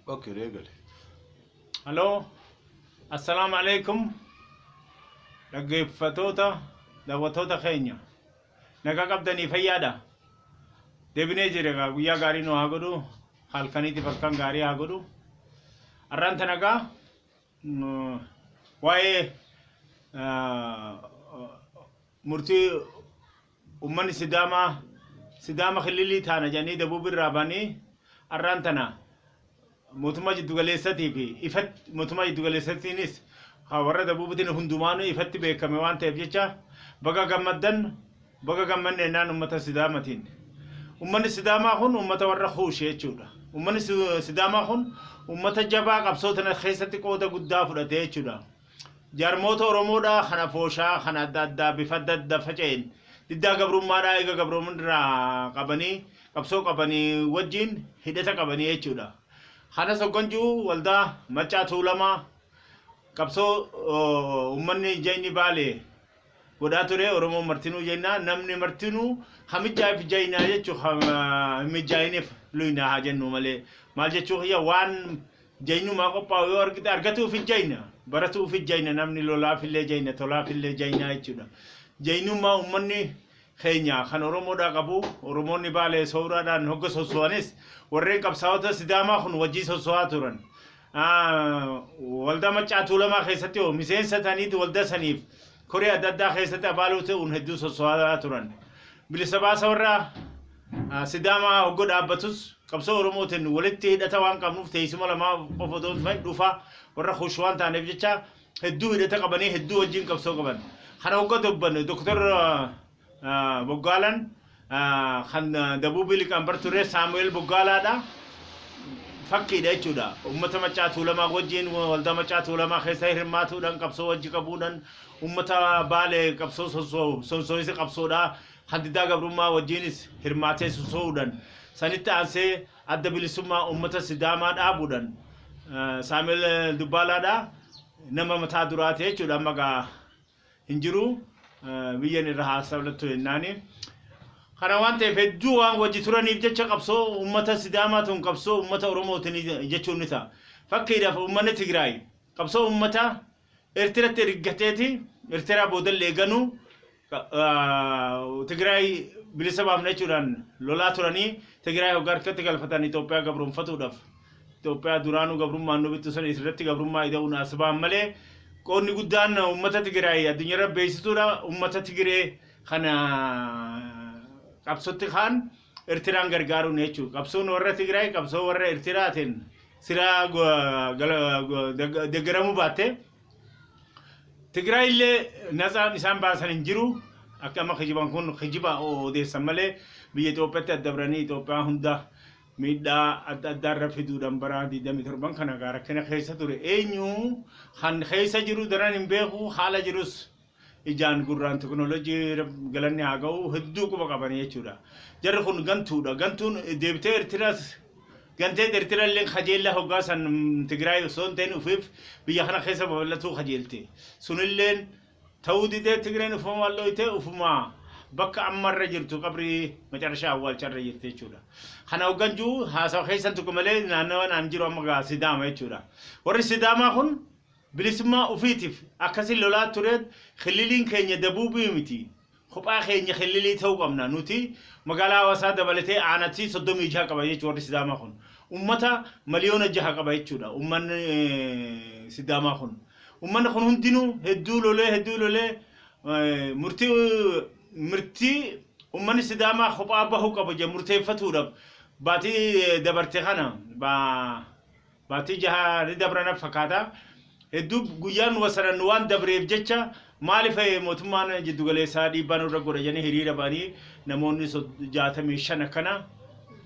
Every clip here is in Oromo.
اوكي ريجل. Hello, assalamu alaikum. Dhaggeeffattoota daawwattoota keenya nagaa qabdanii fayyaadha. Deebinee jira guyyaa gaarii nu haa godhu halkaniitiif halkan gaarii haa godhu. Har'aan tanagaa waa'ee murtii uummanni Sidaama Kililii taana jedhanii Dabuub irraa banii har'aan tana mootummaa jiddugaleessatii fi ifatti mootummaa jiddugaleessatiinis warra Dabuubitiin hundumaanuu ifatti beekame waan ta'eef jecha baga gammanne naan uummata Sidaamatiin. Uummanni Sidaamaa kun uummata warra Huushee jechuudha. Uummanni Sidaamaa kun uummata jabaa qabsoota keessatti qooda guddaa fudhate jechuudha. Jaarmoota Oromoodhaa kana fooshaa kana adda addaa bifa adda addaa faca'een diddaa gabrummaadhaa eega gabrummaadhaa qabanii qabsoo qabanii wajjin hidhata qabanii jechuudha. Kana soggonjuu waldaa Maccaa Tuulamaa qabsoo uummanni Jayni Baalee godhaa ture Oromoo martinuu jenna namni martinuu hamijjaaf Jaynaa jechuun hamijjaaniif luyna haa jennu malee maal jechuun waan Jaynumaa qophaa'u yoo argatuuf Jayna baratuuf Jayna namni lolaaf illee Jayna tolaaf illee Jaynaa jechuudha. Jaynummaa uummanni keenya kan Oromoodhaa qabu Oromoonni Baalee sooraadhaan hogga soso'anis warreen qabsaa'ota Sidaamaa kun wajjii soso'aa turan. Waldaa Maccaa Tuulamaa keessatti miseensa ta'aniiti waldaa saniif koree adda addaa keessatti abaaluu ta'uun hedduu soso'aa turan. Bilisa baasa warra Sidaamaa hogga dhaabbatus qabsoo Oromootiin walitti hidhata waan qabnuuf teessuma lamaa qofa otoo hin dhufa warra Huush waan taaneef jecha hedduu hidhata qabanii hedduu wajjin qabsoo qaban. Kana hogga dubbanne Dr. Boggaalaan kan Dabuubii liqaanbar ture Saamu'eel Boggaalaadha. Fakkiidha jechuudha. Uummata Maccaa Tuulamaa wajjin waldaa Maccaa Tuulamaa keessa hirmaatuudhaan qabsoo wajji qabuudhaan uummata Baalee qabsoo sonsoonis qabsoodhaa kan diddaa gabrummaa wajjinis hirmaatee soso'uudhaan sanitti aansee adda bilisummaa uummata Sidaamaa dhaabuudhaan Saamu'eel Dubbaalaadha nama mataa duraati jechuudha. Amma gaa hin jiru biyyan irra haasawlattu jennaani. Kana waan ta'eef hedduu waan wajji turaniif jecha qabsoo uummata Sidaamaatuun qabsoo uummata Oromootiin jechuun ni ta'a. Fakkiidhaaf uummanni Tigraay qabsoo uummata Eertiratti ergateeti Eertiraa boodallee ganuu Tigraay bilisa baafna jechuudhaan lolaa turanii Tigraay hoggaa harkatti galfatan Itoophiyaa gabroonfatuudhaaf Itoophiyaa duraanuu gabrummaan nu bittu san irratti gabrummaa ida'uun asbaan malee qoonni guddaan uummata Tigraay addunyaarra beeksisuudha. Uummata Tigree kana qabsootti kaan Eertiraan gargaaruun jechuudha. Qabsoon warra Tigraay qabsoo warra Eertiraatiin siraa deeggaramuu baatte Tigraay illee nasaan isaan baasan hin jiru. Akka amma kijiban kun kijiba odeessan malee biyya Itoophiyaatti addabranii Itoophiyaa hunda miidhaa adda addaarra fiduudhaan bara 27 kana rakkina keessa ture. Eenyu kan keessa jiru daran hin beeku haala jirus ijaan gurraan teknooloojii galanni haa ga'u hedduu quba qabanii jechuudha. Jarri kun gantuudha. Gantuun deebitee Eertiraas gantee Eertiraa illee kajeella hoggaa san Tigraay osoo hin ta'in ufiif biyya kana keessa babal'atuu kajeelte. Sunilleen ta'uu didee Tigreen ufuma wallooyitee ufuma bakka ammarra jirtu qabrii macarashaa awwaalcharra jirti jechuudha. Kana hogganjuu haasawa keessan tokko malee naannawaan aan jiru amma gaa Sidaama jechuudha. Warri Sidaamaa kun bilisummaa ufiitiif akkasiin lolaa tureet Kililiin keenya Dabuubii miti. Kophaa keenya Kililii ta'uu qabna. Nuti magaalaa Hawaasaa dabalatee aanatti 36 qaba jechuudha warri Sidaamaa kun. Uummata miliyoona 6 qaba jechuudha. Uummanni Sidaamaa kun. Uummanni kun hundinuu hedduu lolee murtii uummanni Sidaamaa kophaa bahuu qaba jedhu murteeffatuudhaaf baatii dabarte kana baatii jaha ni dabranaaf fakkaata. Hedduu guyyaan wasaran waan dabreef jecha maaliif mootummaan jiddugaleessaa dhiibbaa nurra godha jedhanii hiriira ba'anii namoonni 65 akkana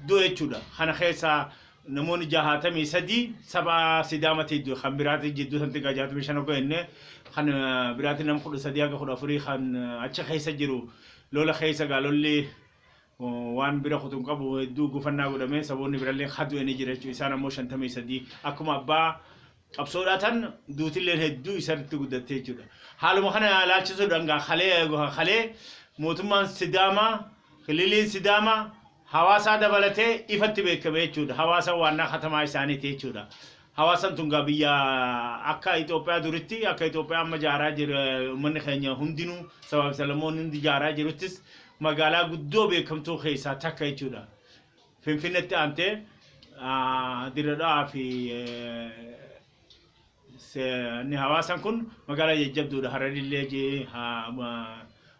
du'e jechuudha. Kana keessaa namoonni 63 saba Sidaamatti kan biraatti jidduu santi 65 hogga inni kan biraatti nama 13 hanga 14 kan achi keessa jiru lola keessa gaalolli waan bira kutuun qabu hedduu gufannaa godhamee saboonni birallee hadu'e ni jira jechuudha. Isaan ammoo 53 akkuma abbaa qabsoodhaatan duutilleen hedduu isatti guddattee jechuudha. Haaluma kana laalchisuudhaan kalee mootummaan Sidaamaa Kililiin Sidaamaa hawaasa dabalatee ifatti beekame jechuudha. Hawaasa waannaa katamaa isaaniiti jechuudha. Hawaasan tun biyya akka Itoophiyaa duritti akka Itoophiyaa amma jaaraa jiru uummanni keenya hundinuu sababa Salamoon hundi jaaraa jiruttis magaalaa guddoo beekamtuu keessaa takka jechuudha. Finfinneetti aantee Dirredhaa fi ni hawaasan kun magaalaa jajjabduudha. Hararillee jee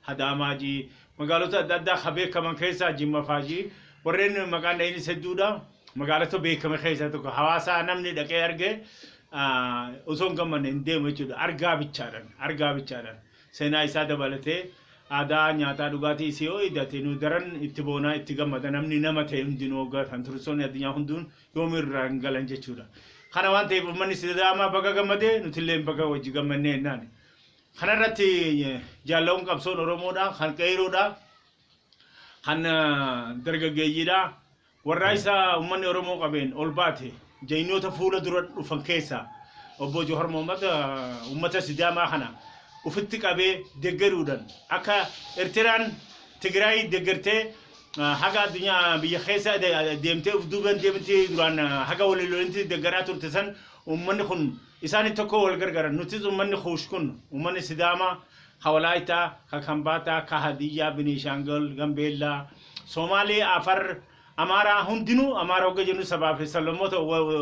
Hadaamaa jee magaalota adda addaa ka beekaman keessaa Jimma fa'aa jee warreen maqaan dhahinis hedduudha. Magaalota beekame keessaa tokko hawaasa namni dhaqee argee osoo hin gammanne hin deemu jechuudha. Argaa bichaadhaan seenaa isaa dabalatee aadaa nyaataa dhugaatii isii yoo hidhatee nu daran itti boonaa itti gammada namni nama ta'e hundinuu gatan turistoonni addunyaa hunduun yoomirraa hin galan jechuudha. Kana waan ta'eef uummanni Sidaamaa baga gammadee nutillee baga wajji gammannee jennaan. Kanarratti jaallawuun qabsoon Oromoodha, kan qeeroodha, kan dargaggeeyyiidha. Warra isa uummanni Oromoo qabeen ol baate jayinoota fuula dura dhufan keessaa obbo Johoor Mohammad uummata Sidaamaa kana ufitti qabee deggeruudhaan akka Eertiraan Tigraay deggertee haga addunyaa biyya keessa deemtee uf duuban deemtee duraan haga waliin deggeraa turte san uummanni kun isaanii tokko wal gargaaran nutis uummanni Kuush kun uummanni Sidaamaa ka Walaayitaa ka Kambaataa ka Hadiyyaa Biniishaangul Gambeellaa Somaalee Afar Amara hundinuu Amara hogga jennu sabaa fi sablammoota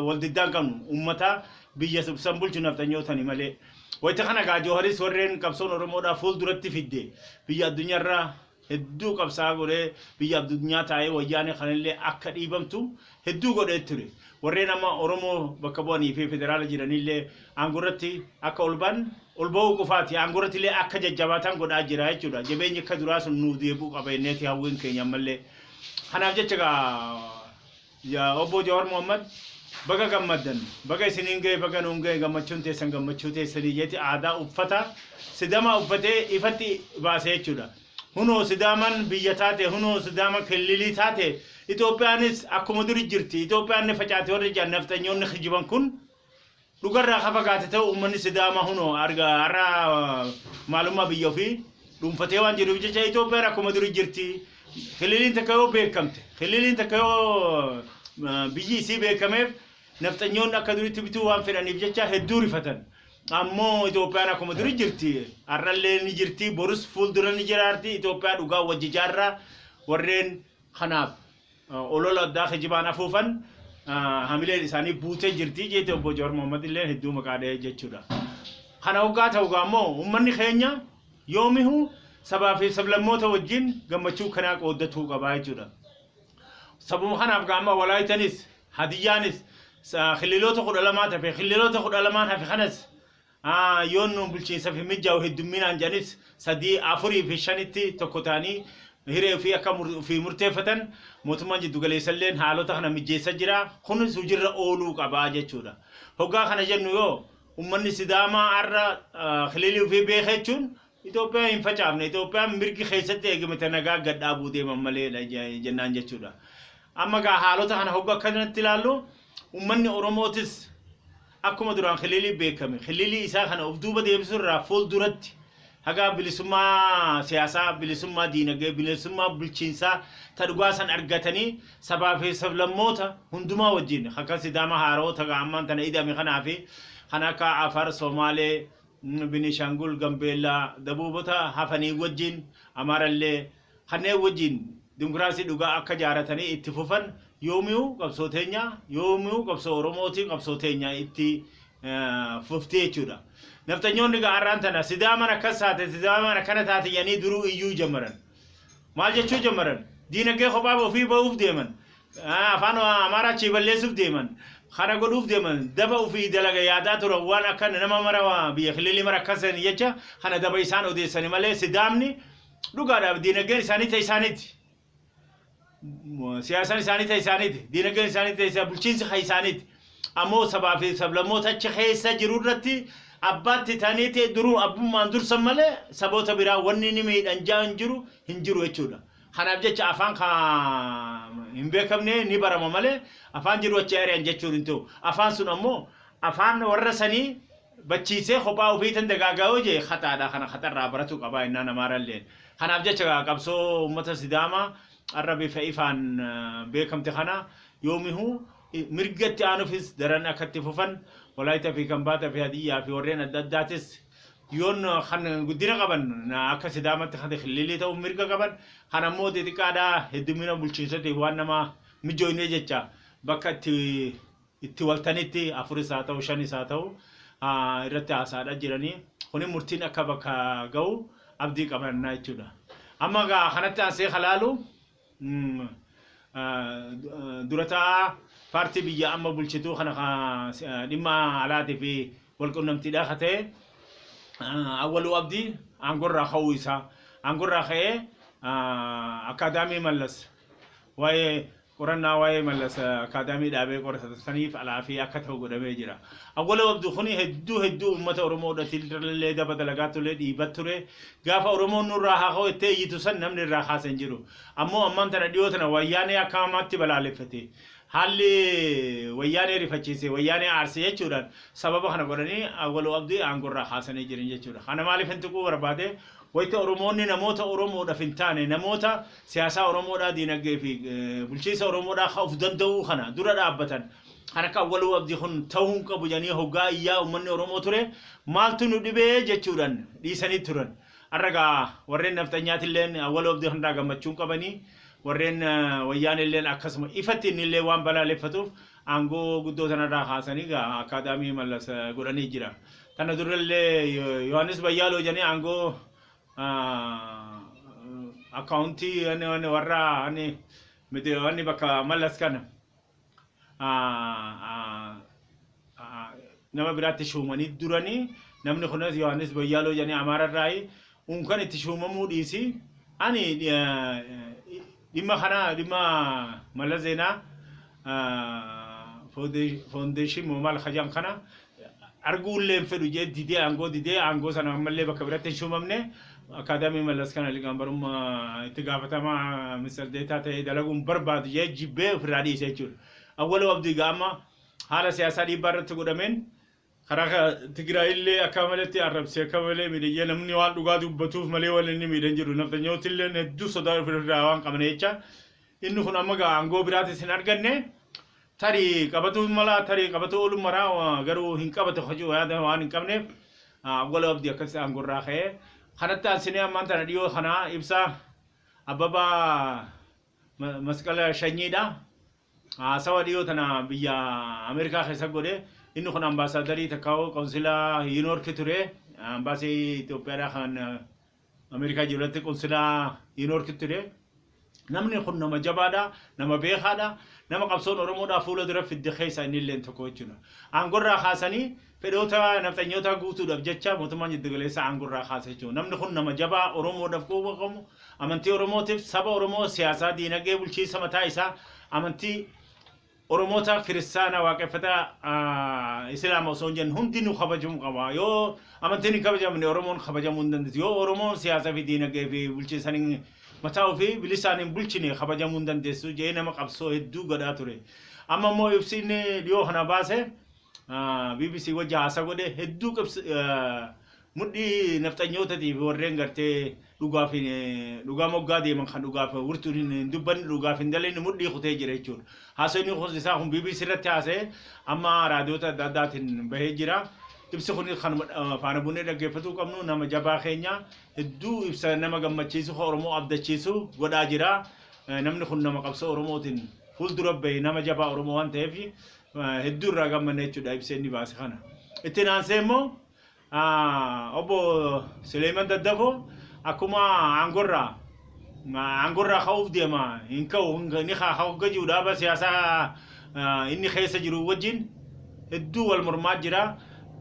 wal diddaan qabnu uummata biyya san bulchu naftanyootani malee wayita kana gaa Jooharis warreen qabsoon Oromoodhaa fuulduratti fidde biyya addunyaarraa hedduu qabsaa godhee biyya addunyaa taa'ee wayyaanee kanallee akka dhiibamtu hedduu godhee ture. Warreen amma Oromoo bakka bu'anii fi federaala jiranillee aangurratti akka ol ba'uu qofaati aangurrattillee akka jajjabaatan godhaa jira jechuudha. Jabeenyi akka duraa sun nuuf deebi'uu qaba inneeti hawwiin keenya ammallee. Kanaaf jecha yaa obbo Johoor Mohammad baga gammaddan baga isiniin ga'e baga nuun ga'e gammachuun teessan gammachuu teessanii jeeti aadaa uffata Sidaamaa uffatee ifatti baasee jechuudha. Hunoo Sidaamaan biyya taate hunoo Sidaamaan kililii taate Itoophiyaanis akkuma duri jirti. Itoophiyaan facaatee warri naftanyoonni hijiban kun dhugarraa ka fagaate ta'u uummanni Sidaamaa hunoo har'a maalummaa biyya ofii dhuunfatee waan jedhuuf jecha Itoophiyaan akkuma duri jirti. Kililiin takka yoo beekamte kililiin takka yoo biyyi isii beekameef naftanyoonni akka duritti bituu waan fedhaniif jecha hedduu rifatan. Ammoo Itoophiyaan akkuma duri jirti har'allee ni jirti borus fuuldura ni jiraarti. Itoophiyaa dhugaa wajji jaarraa warreen kanaaf olola addaa hijibaan afuufan hamileen isaanii buutee jirti jeete obbo Johoor Mohammad illee hedduu maqaadhee jechuudha. Kana hoggaa ta'u ammoo uummanni keenya yoomihu sabaa fi sablammoota wajjin gammachuu kanaa qooddatuu qabaa jechuudha. Sabuma kanaaf gaama Walaayitanis Hadiyyaanis khililoota 12 tafe khililoota 12 hafi kanas yoon bulchiinsa fi mijaa'u heddumminaan janis 3 4 fi 5tti tokko taanii hiree fi akka fi murteeffatan mootummaan jiddu galeessalleen haalota kana mijeessa jira kunis hujirra ooluu qabaa jechuudha. Hoggaa kana jennu yoo uummanni Sidaamaa har'a khililii fi beekechuun Itoophiyaa hin facaafne Itoophiyaan mirgi keessatti eegamte nagaa gadhaabuu deeman malee jennaan jechuudha. Amma gaa haalota kana hoggaa akkanatti ilaallu uummanni Oromootis akkuma duraan khililii beekame khililii isaa kana of duuba deebisuurraa fuulduratti haga bilisummaa siyaasaa bilisummaa diinagdee bilisummaa bulchiinsaa tadhugaa san argatanii sabaa fi sablammoota hundumaa wajjin akka Sidaamaa haaroota gaamman tana idame kanaa fi kan akka Afar Somaalee Biniishaangul Gambeellaa dabuubota hafanii wajjin Amaarallee kanneen wajjin dimokiraasii dhugaa akka jaaratanii itti fufan yoomiyuu qabsoo teenya yoomiyuu qabsoo Oromooti qabsoo teenya itti fuftee jechuudha. Naftanyoonni gaarraan tana Sidaamaan akkas taate Sidaamaan akkana taate yanii duruu iyyuu jammaran. Maal jechuu jammaran? Diinagdee kophaa ofii ba'uuf deeman. Afaan Amaaraa achi balleessuuf deeman. Kana godhuuf deeman daba ofii dalaga yaadaa turan waan akka nama mara biyya khililii mara akkasan jecha kana daba isaan odeessani malee Sidaamni dhugaadhaaf diinagdeen isaanii ta'e isaaniiti. Siyaasaan isaanii ta'e isaaniiti. Diinagdeen isaanii ta'e bulchiinsi isaaniiti. Ammoo sabaa fi sablammoota achi keessa jiru irratti abbaatti taanii ta'e duruu abbummaan dursan malee saboota biraa wanni ni miidhan jaan jiru hin jiru jechuudha. Kanaaf jecha afaan hin beekamne ni barama malee afaan jiru achi ari'an jechuun hin ta'u. Afaan sun ammoo afaan warra sanii bachiisee kophaa ofiitan dagaagaa jee khataadha kana khatarraa baratu qabaa innaan Amaarallee. Kanaaf jecha qabsoo uummata Sidaamaa الربي فإفان بكم تخنا يومه مرقت أنا فيس درنا كتفوفن ولا يتفي كم بات في هدية في ورينا الداتس يون خن قدينا قبل أكس دامت خد خليلي تو مرقة قبل خنا مود تكادا هدمنا بلشيسة وانا ما مجوني جتة بكت اتوالتنيتي أفريساته وشاني ساته irratti haasaadha jiranii kuni murtiin akka bakka ga'u abdii qabannaa jechuudha. Amma kanatti asee halaalu durataa paartii biyya amma bulchituu kana dhimma alaatii fi walqunnamtiidhaa ka ta'e awwaluu abdii aangorraa ka'uu isaa aangorraa ka'ee akaadaamii mallas waa'ee قرنا واي ملس أكاديمي دابي قرصة سنيف على في أكتر قدامي جرا أول وقت خوني هدو أمة أورمو دتيل ده بدلقات له يبتره قاف أورمو نور راح هو تيجي تسن نمن راح سنجرو أمم ترى ديوتنا وياني أكامات تبلا لفتي حالي وياني رفتشيسي وياني عرسية شوران سبب خنا قرني أول وقت أنقر راح سنجرين جشورا خنا مالي فنتكو ورباده ويت أورموني نموت أورمو دا فنتاني نموتا سياسة أورمو دا دينك في بلشيس أورمو دا خوف دندو خنا دورا دا أبتن خنا كأولو أبدي خن توهم كبجاني هوجا إياه ومن أورمو ترى مالتو ندبي جتشوران دي سني توران أرجع ورين نفتنيات اللين أولو أبدي خن راجع متشون كبني ورين ويان اللين أكسم إفتين اللي وان بلا لفتوف أنغو قدو تنا دا خاسني كا أكاديمي ملص قراني جرا تنا دور اللي يوانس بيالو جاني أنغو أكاونتي أنا ورا أنا مدي أنا بكا ملص كنا نما برات شوماني دوراني نمني خناس يوانس بيالو جاني أمارا راي उनका नितिशुमा मूडीसी आणि दिमा खाना दिमा मला जेना फाउंडेशन मोमाल खजाम खाना अर्गुले फेरुजे दिदे आंगो सना मल्ले बकबरते शुममने अकादमी मलस खाना लिगांबरम इतगाफता मा मिसल देता थे दलगुम बर्बाद ये जिबे फराडी से चुर अव्वल अब्दी गामा हाला सियासा दी बारत गुडमेन خراجة تقرأ اللي أكملت عرب سيكمل ميديا نمني وان لغات بتوف ملي ولا إني ميدان جرو نفتنيو تلله ندو صدار في الروان كمان إيشا إنه خنا مجا عنقو برات سنار جنة ثري كبتو ملا ثري كبتو أولو مرا وغرو هنكا بتو خجو هذا وان كمنه أقول أبدي أكس عنقو راخه خنا تاسيني أمان ترديو خنا إبسا أبابا مسكلا شنيدا سوا ديو تنا بيا أمريكا خسر قده إنه خن أمباسادري تكاو كونسلا ينور كتيره أمباسي توبيرا خن أمريكا جلت كونسلا ينور كتيره نمني خن نما جبادا نما بيخادا نما قبصون أرمودا فولا درا في الدخيس إن اللي انتكوتشنا أنقر خاسني فدوتا نفتنيوتا قوتو دبجتشا متمان يدغليسا أنقر خاسيتشو نمني خن نما جبا أرمودا فكوا قوم أمنتي أرموتيف سبا أرمو سياسة دينا جيبل شيء سمتايسا أمنتي أورموتا كريستانا واقفتا إسلام وسونجن هم دينو خبجم قوا يو أمانتني خبجم من أورمون خبجم مندند يو أورمون سياسة في دينك في بلشي سنين متاو في بلسان بلشني خبجم مندند سو جينا ما قبسو هدو قداتوري أما مو يفسيني ليو هنا باسه BBC وجه أساقوده هدو قبس مدي نفتنيوتا دي ورين غرتي lugaa moggaa deeman kan dhugaaf wurtuun dubban dhugaaf hin daleen mudhii kutee jira jechuudha. Haasawni kun isaa kun BBC irratti haasa'e amma raadiyoota adda addaatiin bahee jira. Ibsi kun kan faana buunee dhaggeeffatuu qabnu nama jabaa keenya hedduu ibsa nama gammachiisu Oromoo abdachiisu godhaa jira. Namni kun nama qabsoo Oromootiin fuuldura bahe nama jabaa Oromoo waan ta'eef hedduu irraa gammanne jechuudha ibseen ni baase kana. Ittiin aansee immoo obbo Suleeman Daddafoo akkuma angorra khawf deema inkau ni khawf gaju daba siyasa inni khaysa jiru wajin hedduu wal murmaa jira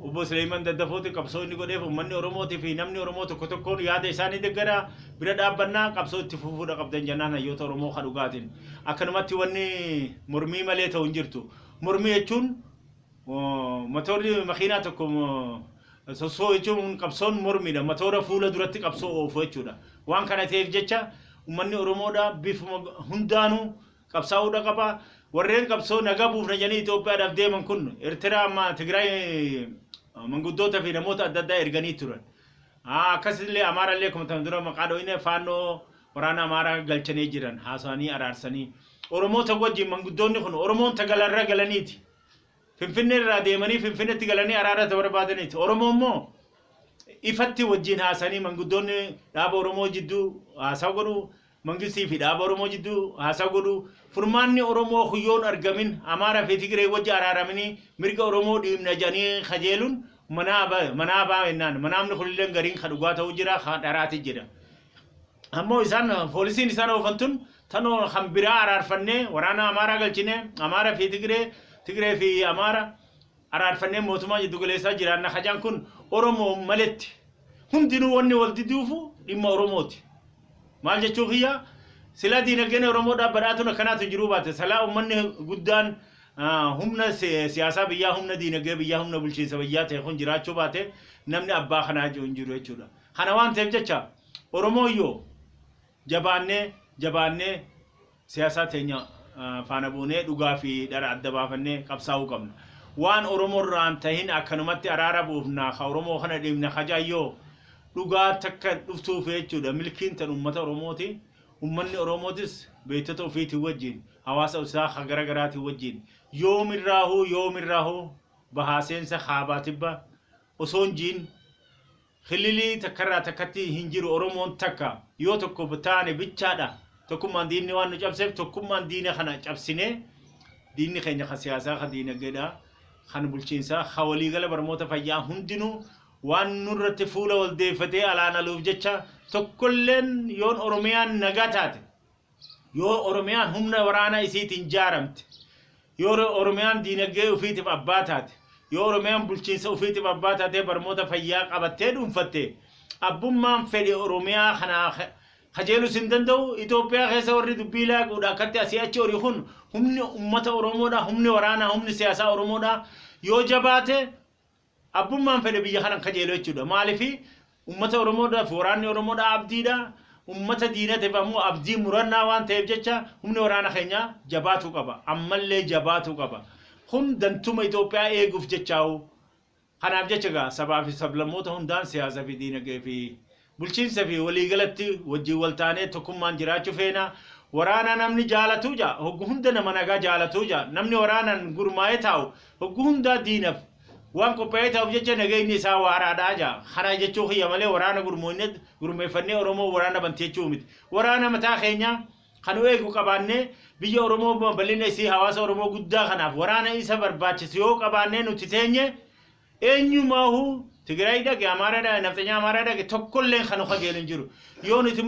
obbo Suleeman Daddafoo qabsoo inni godheef uummanni Oromooti fi namni Oromoo tokko tokkoon yaada isaanii deggara bira dhaabbannaa qabsoo itti fufuudha qabdan jennaan hayyoota Oromoo kan dhugaatiin akkanumatti wanni mormii malee ta'u hin jirtu mormii jechuun motorri makiinaa tokko sosoo jechuun qabsoon mormiidha matoora fuula duratti qabsoo oofu jechuudha waan kana ta'eef jecha uummanni Oromoodha bifuma hundaanuu qabsaa'uudha qaba warreen qabsoo nagaa buufna jedhanii Itoophiyaadhaaf deeman kun Eertiraa amma Tigraay manguddoota fi namoota adda addaa erganii turan akkasumallee Amaaraallee kuma tan dura maqaa dhooyine faannoo waraana amaaraa galchanii jiran haasawanii araarsanii oromoota wajjin manguddoonni kun oromoon tagalarra galaniiti finfinnee irraa deemanii finfinneetti galanii araarata barbaadaniiti oromoo immoo ifatti wajjin haasanii manguddoonni dhaaba oromoo jidduu haasaw godhu mangistii fi dhaaba oromoo jidduu haasaw godhu furmaanni oromoo huyyoon argamin amaaraa fi tigiree wajji araaramanii mirga oromoo dhiibna jedhanii kajeeluun manaabaa ennaan manaamni kulilleen gariin kan dhugaa ta'uu jira kan dharaati jira ammoo isaan poolisiin isaan oofantun tanoo kan biraa araarfannee waraana amaaraa galchine amaaraa fi tigiree fi amaaraa araarfannee mootummaa jiddu galeessaa jiraanna hajaan kun oromoo maletti hundinuu wanni wal diduufu dhimma oromooti maal jechuu kiyya sila diinagdeen oromoodhaaf badhaatuun akkanaatu jiruu baate salaa ummanni guddaan humna siyaasaa biyyaa humna diinagdee biyyaa humna bulchiinsa biyyaa ta'e kun jiraachuu baate namni abbaa kanaa jiru hin jiru jechuudha kana waan ta'eef jecha oromoo yoo jabaannee siyaasaa teenya faana buunee dhugaa fi dhara adda baafannee qabsaa'uu qabna waan oromoo irraan tahin akkanumatti araara buufna ka oromoo kana dhiibna kajaayyoo dhugaa takka dhuftuuf jechuudha milkiin tan ummata oromooti ummanni oromootis beektota ofiitii wajjin hawaasa isaa garaagaraatii wajjin yoomirraahuu bahaaseensa haabaatibba osoon jiin khililii takkarraa takkatti hin jiru oromoon takka yoo tokko taane bichaadha tokkummaan diinni waan nu cabseef tokkummaan diina kana cabsine diinni keenya ka siyaasaa ka diinagdeedha kan bulchiinsaa ka waliigala barmoota fayyaa hundinuu waan nurratti fuula wal deeffatee alaanuuf jecha tokkolleen yoon oromiyaan nagaa taate yoo oromiyaan humna waraanaa isiitiin jaaramte yoo oromiyaan diinagdee ofiitiif abbaa taate yoo oromiyaan bulchiinsa ofiitiif abbaa taate barmoota fayyaa qabattee dhuunfatte abbummaan fedhe oromiyaa kanaa kajeeluu sin danda'u Itoophiyaa keessa warri dubbii laaquudha akkatti asii achi horii kun humni ummata oromoodha humni waraanaa humni siyaasaa oromoodha yoo jabaate abbummaan fedhe biyya kanan kajeeluu jechuudha maaliifi ummata oromoodhaaf waraanni oromoodha abdiidha ummata diinateef ammoo abdii murannaa waan ta'eef jecha humni waraana keenya jabaatuu qaba ammallee jabaatuu qaba kun dantuma Itoophiyaa eeguuf jechaa'u kanaaf jecha gaa sabaa fi sablammoota hundaan siyaasa fi diinagdee fi bulchiinsa fi waliigalatti wajjin waltaanee tokkummaan jiraachuu feena waraana namni jaalatuu jaa hoggu hunda nama nagaa jaalatuu jaa namni waraanan gurmaa'ee taa'u hoggu hundaa diinaf waan qophaa'ee ta'uuf jecha nageenyi isaa waaraadhaa jaa kana jechuu kiyya malee waraana gurmeeffannee oromoo waraana banteechuu miti waraana mataa keenya kan eegu qabaannee biyya oromoo bal'ina isii hawaasa oromoo guddaa kanaaf waraana isa barbaachisu yoo qabaannee nuti teenye eenyumaahu Tigray dhaqe Amaaraa dhaqe Naftanyaa Amaaraa dhaqe tokkolleen kan kajeelin jiru yoo nuti